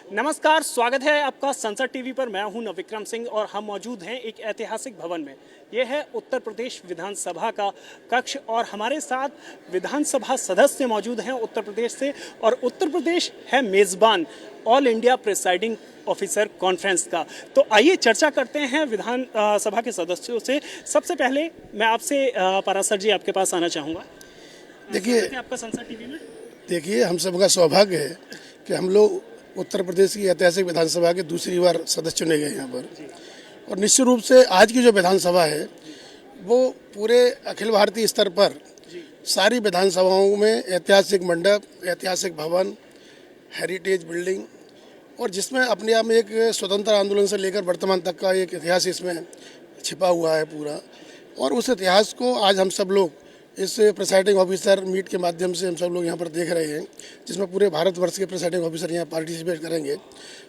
नमस्कार, स्वागत है आपका संसद टीवी पर। मैं हूं नवविक्रम सिंह और हम मौजूद हैं एक ऐतिहासिक भवन में। यह है उत्तर प्रदेश विधानसभा का कक्ष और हमारे साथ विधानसभा सदस्य मौजूद हैं उत्तर प्रदेश से। और उत्तर प्रदेश है मेज़बान all India presiding officer conference का। तो आइए चर्चा करते हैं विधान सभा के सदस्यों से। सबसे पहले मैं आपसे पराशर जी आपके पास आना चाहूँगा। देखिए आपका संसद टीवी में हम सबका सौभाग्य है कि हम लोग उत्तर प्रदेश की ऐतिहासिक विधानसभा के दूसरी बार सदस्य चुने गए यहाँ पर। और निश्चित रूप से आज की जो विधानसभा है वो पूरे अखिल भारतीय स्तर पर सारी विधानसभाओं में ऐतिहासिक मंडप, ऐतिहासिक भवन, हेरिटेज बिल्डिंग और जिसमें अपने आप में एक स्वतंत्र आंदोलन से लेकर वर्तमान तक का एक इतिहास इसमें छिपा हुआ है पूरा। और उस इतिहास को आज हम सब लोग इस प्रिसाइडिंग ऑफिसर मीट के माध्यम से हम सब लोग यहाँ पर देख रहे हैं, जिसमें पूरे भारतवर्ष के प्रिसाइडिंग ऑफिसर यहाँ पार्टिसिपेट करेंगे।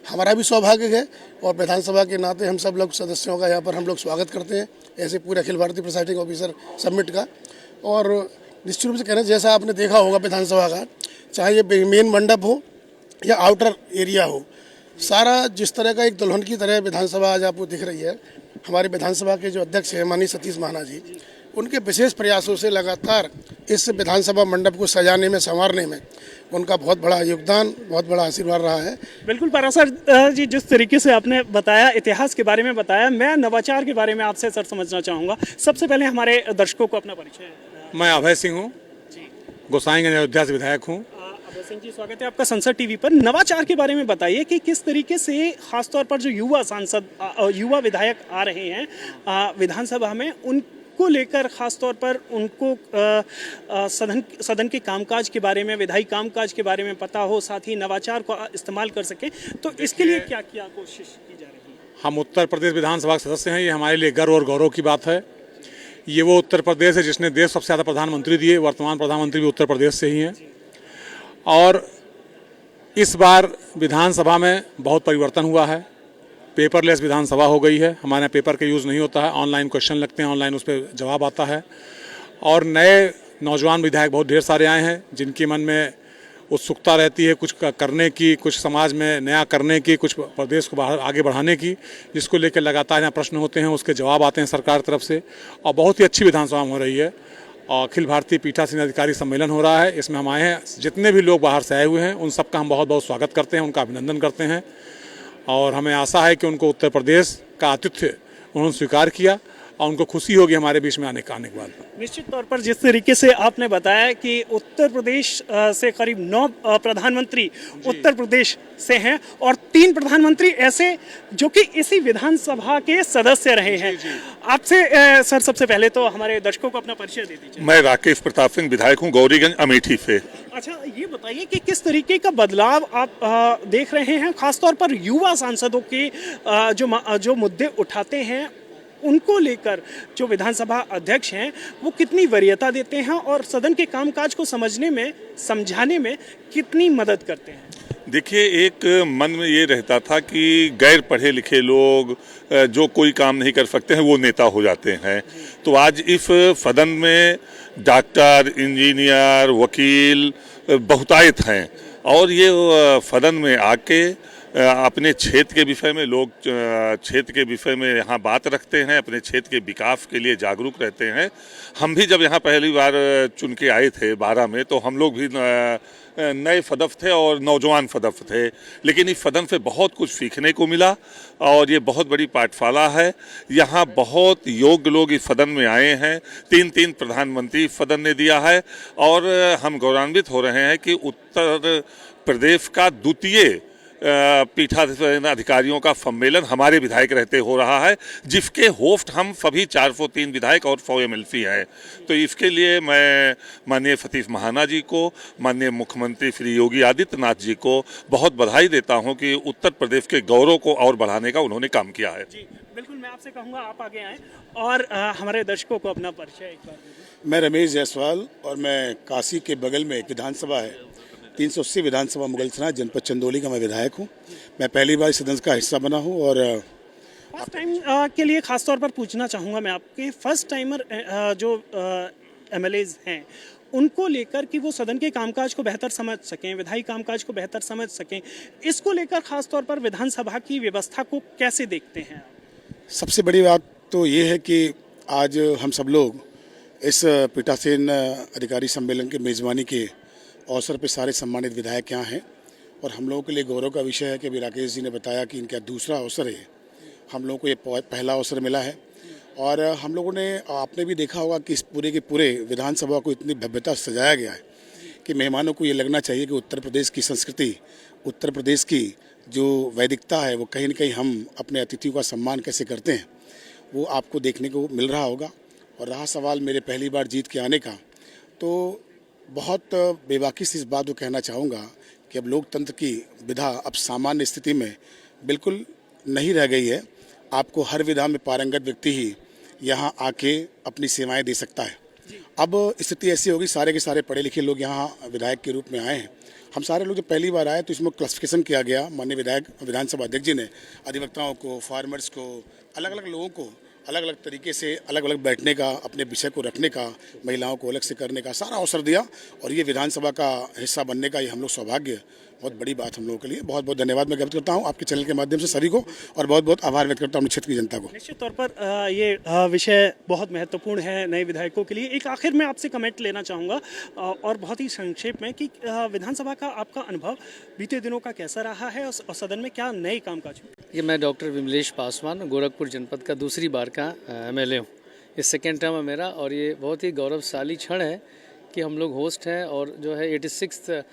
हमारा भी सौभाग्य है और विधानसभा के नाते हम सब लोग सदस्यों का यहाँ पर हम लोग स्वागत करते हैं ऐसे पूरे Akhil Bharatiya presiding officer summit का। और निश्चित रूप से कहना जैसा आपने देखा होगा विधानसभा का, चाहे ये मेन मंडप हो या आउटर एरिया हो, सारा जिस तरह का एक दुल्हन की तरह विधानसभा आज आपको दिख रही है। हमारे विधानसभा के जो अध्यक्ष हैं माननीय सतीश महाना जी, उनके विशेष प्रयासों से लगातार इस विधानसभा मंडप को सजाने में, संवारने में उनका बहुत बड़ा योगदान, बहुत बड़ा आशीर्वाद रहा है। बिल्कुल पराशर जी, जिस तरीके से आपने बताया, इतिहास के बारे में बताया, मैं नवाचार के बारे में आपसे सर समझना चाहूँगा। सबसे पहले हमारे दर्शकों को अपना परिचय। मैं अभय सिंह हूँ, गोसाईगंज अयोध्या से विधायक हूँ। अभय सिंह जी, स्वागत है आपका संसद टीवी पर। नवाचार के बारे में बताइए कि किस तरीके से खासतौर पर जो युवा सांसद, युवा विधायक आ रहे हैं विधानसभा में, उनको लेकर खासतौर पर उनको सदन के कामकाज के बारे में, विधायी कामकाज के बारे में पता हो, साथ ही नवाचार को इस्तेमाल कर सकें, तो इसके लिए क्या क्या कोशिश की जा रही है? हम उत्तर प्रदेश विधानसभा के सदस्य हैं, ये हमारे लिए गर्व और गौरव की बात है। ये वो उत्तर प्रदेश है जिसने देश सबसे ज़्यादा प्रधानमंत्री दिए। वर्तमान प्रधानमंत्री भी उत्तर प्रदेश से ही हैं। और इस बार विधानसभा में बहुत परिवर्तन हुआ है। पेपरलेस विधानसभा हो गई है। हमारे यहाँ पेपर का यूज़ नहीं होता है, ऑनलाइन क्वेश्चन लगते हैं, ऑनलाइन उस पर जवाब आता है। और नए नौजवान विधायक बहुत ढेर सारे आए हैं जिनके मन में उत्सुकता रहती है कुछ करने की, कुछ समाज में नया करने की, कुछ प्रदेश को बाहर आगे बढ़ाने की, जिसको लेकर लगातार यहाँ प्रश्न होते हैं, उसके जवाब आते हैं सरकार तरफ से। और बहुत ही अच्छी विधानसभा हो रही है। और अखिल भारतीय पीठासीन अधिकारी सम्मेलन हो रहा है, इसमें हम आए हैं। जितने भी लोग बाहर से आए हुए हैं उन सबका हम बहुत बहुत स्वागत करते हैं, उनका अभिनंदन करते हैं। और हमें आशा है कि उनको उत्तर प्रदेश का आतिथ्य उन्होंने स्वीकार किया और उनको खुशी होगी हमारे बीच में आने के बाद। निश्चित तौर पर जिस तरीके से आपने बताया कि उत्तर प्रदेश से करीब 9 प्रधानमंत्री उत्तर प्रदेश से हैं और 3 प्रधानमंत्री ऐसे जो कि इसी विधानसभा के सदस्य रहे हैं। आपसे सर सबसे पहले तो हमारे दर्शकों को अपना परिचय दे दीजिए। मैं राकेश प्रताप सिंह, विधायक हूँ, गौरीगंज अमेठी से। अच्छा, ये बताइए कि किस तरीके का बदलाव आप देख रहे हैं, खासतौर पर युवा सांसदों के जो मुद्दे उठाते हैं उनको लेकर जो विधानसभा अध्यक्ष हैं वो कितनी वरीयता देते हैं और सदन के कामकाज को समझने में, समझाने में कितनी मदद करते हैं? देखिए, एक मन में ये रहता था कि गैर पढ़े लिखे लोग जो कोई काम नहीं कर सकते हैं वो नेता हो जाते हैं। तो आज इस सदन में डॉक्टर, इंजीनियर, वकील बहुतायत हैं और ये सदन में आके अपने क्षेत्र के विषय में, लोग क्षेत्र के विषय में यहाँ बात रखते हैं, अपने क्षेत्र के विकास के लिए जागरूक रहते हैं। हम भी जब यहाँ पहली बार चुन के आए थे 12 में, तो हम लोग भी नए सदस्य थे और नौजवान सदस्य थे, लेकिन इस सदन से बहुत कुछ सीखने को मिला और ये बहुत बड़ी पाठशाला है। यहाँ बहुत योग्य लोग इस सदन में आए हैं। 3 प्रधानमंत्री सदन ने दिया है और हम गौरवान्वित हो रहे हैं कि उत्तर प्रदेश का द्वितीय पीठासीन अधिकारियों का सम्मेलन हमारे विधायक रहते हो रहा है, जिसके होस्ट हम सभी 403 विधायक और 100 MLC हैं। तो इसके लिए मैं माननीय सतीश महाना जी को, माननीय मुख्यमंत्री श्री योगी आदित्यनाथ जी को बहुत बधाई देता हूं कि उत्तर प्रदेश के गौरव को और बढ़ाने का उन्होंने काम किया है। जी बिल्कुल, मैं आपसे कहूँगा आप आगे आएँ और हमारे दर्शकों को अपना परिचय एक बार दीजिए। मैं रमेश जायसवाल और मैं काशी के बगल में एक विधानसभा है 380 विधानसभा मुगलसराय जनपद चंदौली का मैं विधायक हूँ। मैं पहली बार सदन का हिस्सा बना हूँ और फर्स्ट टाइम के लिए खास तौर पर पूछना चाहूँगा मैं आपके, फर्स्ट टाइमर जो MLAs हैं उनको लेकर कि वो सदन के कामकाज को बेहतर समझ सकें, विधायी कामकाज को बेहतर समझ सकें, इसको लेकर खासतौर पर विधानसभा की व्यवस्था को कैसे देखते हैं? सबसे बड़ी बात तो ये है कि आज हम सब लोग इस पीठासीन अधिकारी सम्मेलन के मेज़बानी के अवसर पर सारे सम्मानित विधायक यहाँ हैं और हम लोगों के लिए गौरव का विषय है कि अभी राकेश जी ने बताया कि इनका दूसरा अवसर है। हम लोगों को ये पहला अवसर मिला है और हम लोगों ने, आपने भी देखा होगा कि इस पूरे के पूरे विधानसभा को इतनी भव्यता से सजाया गया है कि मेहमानों को ये लगना चाहिए कि उत्तर प्रदेश की संस्कृति, उत्तर प्रदेश की जो वैदिकता है, वो कहीं ना कहीं हम अपने अतिथियों का सम्मान कैसे करते हैं वो आपको देखने को मिल रहा होगा। और रहा सवाल मेरे पहली बार जीत के आने का, तो बहुत बेबाकी से इस बात को कहना चाहूँगा कि अब लोकतंत्र की विधा अब सामान्य स्थिति में बिल्कुल नहीं रह गई है। आपको हर विधा में पारंगत व्यक्ति ही यहाँ आके अपनी सेवाएं दे सकता है। अब स्थिति ऐसी होगी, सारे के सारे पढ़े लिखे लोग यहाँ विधायक के रूप में आए हैं। हम सारे लोग जब पहली बार आए तो इसमें क्लासिफिकेशन किया गया, माननीय विधानसभा अध्यक्ष जी ने अधिवक्ताओं को, फार्मर्स को, अलग अलग लोगों को अलग अलग तरीके से अलग अलग बैठने का, अपने विषय को रखने का, महिलाओं को अलग से करने का सारा अवसर दिया और ये विधानसभा का हिस्सा बनने का ये हम लोग सौभाग्य, बहुत बड़ी बात हम लोगों के लिए। बहुत बहुत धन्यवाद मैं व्यक्त करता हूँ आपके चैनल के माध्यम से सभी को और बहुत बहुत आभार व्यक्त करता हूँ क्षेत्र की जनता को। निश्चित तौर पर ये विषय बहुत महत्वपूर्ण है नए विधायकों के लिए। एक आखिर में आपसे कमेंट लेना चाहूँगा और बहुत ही संक्षेप में कि विधानसभा का आपका अनुभव बीते दिनों का कैसा रहा है और सदन में क्या नए कामकाज हुए? ये मैं डॉक्टर विमलेश पासवान, गोरखपुर जनपद का दूसरी बार का MLA हूँ। ये सेकेंड टर्म है मेरा और ये बहुत ही गौरवशाली क्षण है कि हम लोग होस्ट हैं और जो है 86th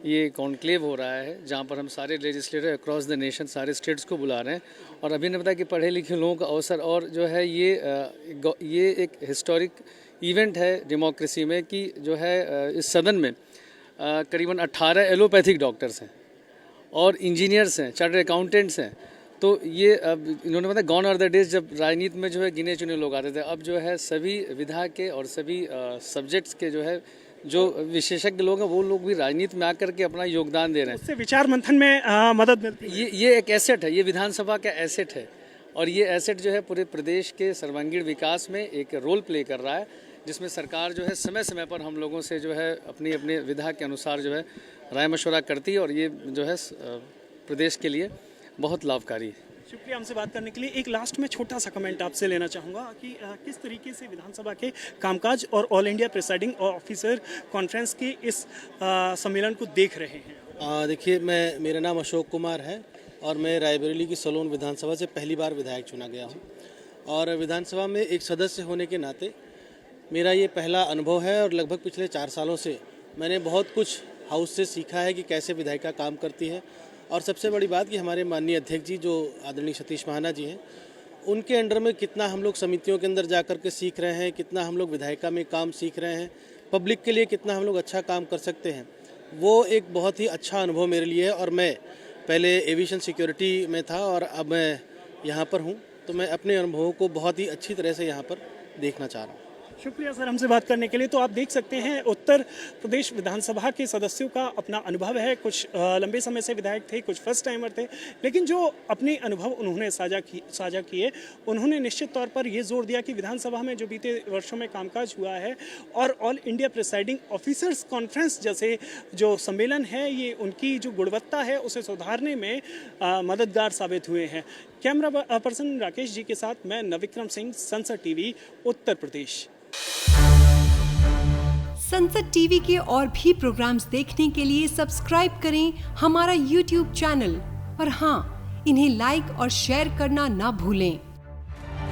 ये कॉन्क्लेव हो रहा है जहाँ पर हम सारे लेजिस्लेटर अक्रॉस द नेशन, सारे स्टेट्स को बुला रहे हैं। और अभी ने बताया कि पढ़े लिखे लोगों का अवसर और जो है ये एक हिस्टोरिक इवेंट है डेमोक्रेसी में कि जो है इस सदन में करीबन 18 एलोपैथिक डॉक्टर्स हैं और इंजीनियर्स हैं, चार्टर्ड अकाउंटेंट्स हैं। तो ये अब इन्होंने बताया गॉन आर द डेज जब राजनीति में जो है गिने चुने लोग आते थे। अब जो है सभी विधा के और सभी सब्जेक्ट्स के जो है जो विशेषज्ञ लोग हैं वो लोग भी राजनीति में आकर के अपना योगदान दे रहे हैं। उससे विचार मंथन में मदद मिलती है। ये एक एसेट है, ये विधानसभा का एसेट है और ये एसेट जो है पूरे प्रदेश के सर्वांगीण विकास में एक रोल प्ले कर रहा है, जिसमें सरकार जो है समय समय पर हम लोगों से जो है अपनी अपने विधा के अनुसार जो है राय मशवरा करती है और ये जो है प्रदेश के लिए बहुत लाभकारी है। शुक्रिया हमसे बात करने के लिए। एक लास्ट में छोटा सा कमेंट आपसे लेना चाहूँगा कि किस तरीके से विधानसभा के कामकाज और all India presiding officer conference के इस सम्मेलन को देख रहे हैं? देखिए, मेरा नाम अशोक कुमार है और मैं रायबरेली की सलोन विधानसभा से पहली बार विधायक चुना गया हूँ और विधानसभा में एक सदस्य होने के नाते मेरा ये पहला अनुभव है और लगभग पिछले 4 सालों से मैंने बहुत कुछ हाउस से सीखा है कि कैसे विधायिका काम करती है। और सबसे बड़ी बात कि हमारे माननीय अध्यक्ष जी जो आदरणीय सतीश महाना जी हैं, उनके अंडर में कितना हम लोग समितियों के अंदर जा कर के सीख रहे हैं, कितना हम लोग विधायिका में काम सीख रहे हैं, पब्लिक के लिए कितना हम लोग अच्छा काम कर सकते हैं, वो एक बहुत ही अच्छा अनुभव मेरे लिए है। और मैं पहले एविएशन सिक्योरिटी में था और अब मैं यहाँ पर हूँ, तो मैं अपने अनुभवों को बहुत ही अच्छी तरह से यहाँ पर देखना चाह रहा हूँ। शुक्रिया सर हमसे बात करने के लिए। तो आप देख सकते हैं उत्तर प्रदेश विधानसभा के सदस्यों का अपना अनुभव है। कुछ लंबे समय से विधायक थे, कुछ फर्स्ट टाइमर थे, लेकिन जो अपने अनुभव उन्होंने साझा किए, उन्होंने निश्चित तौर पर ये जोर दिया कि विधानसभा में जो बीते वर्षों में कामकाज हुआ है और all India presiding officers conference जैसे जो सम्मेलन है, ये उनकी जो गुणवत्ता है उसे सुधारने में मददगार साबित हुए हैं। कैमरा पर्सन राकेश जी के साथ मैं नविक्रम सिंह, संसद टीवी, उत्तर प्रदेश। संसद टीवी के और भी प्रोग्राम्स देखने के लिए सब्सक्राइब करें हमारा YouTube चैनल और हाँ, इन्हें लाइक और शेयर करना ना भूलें।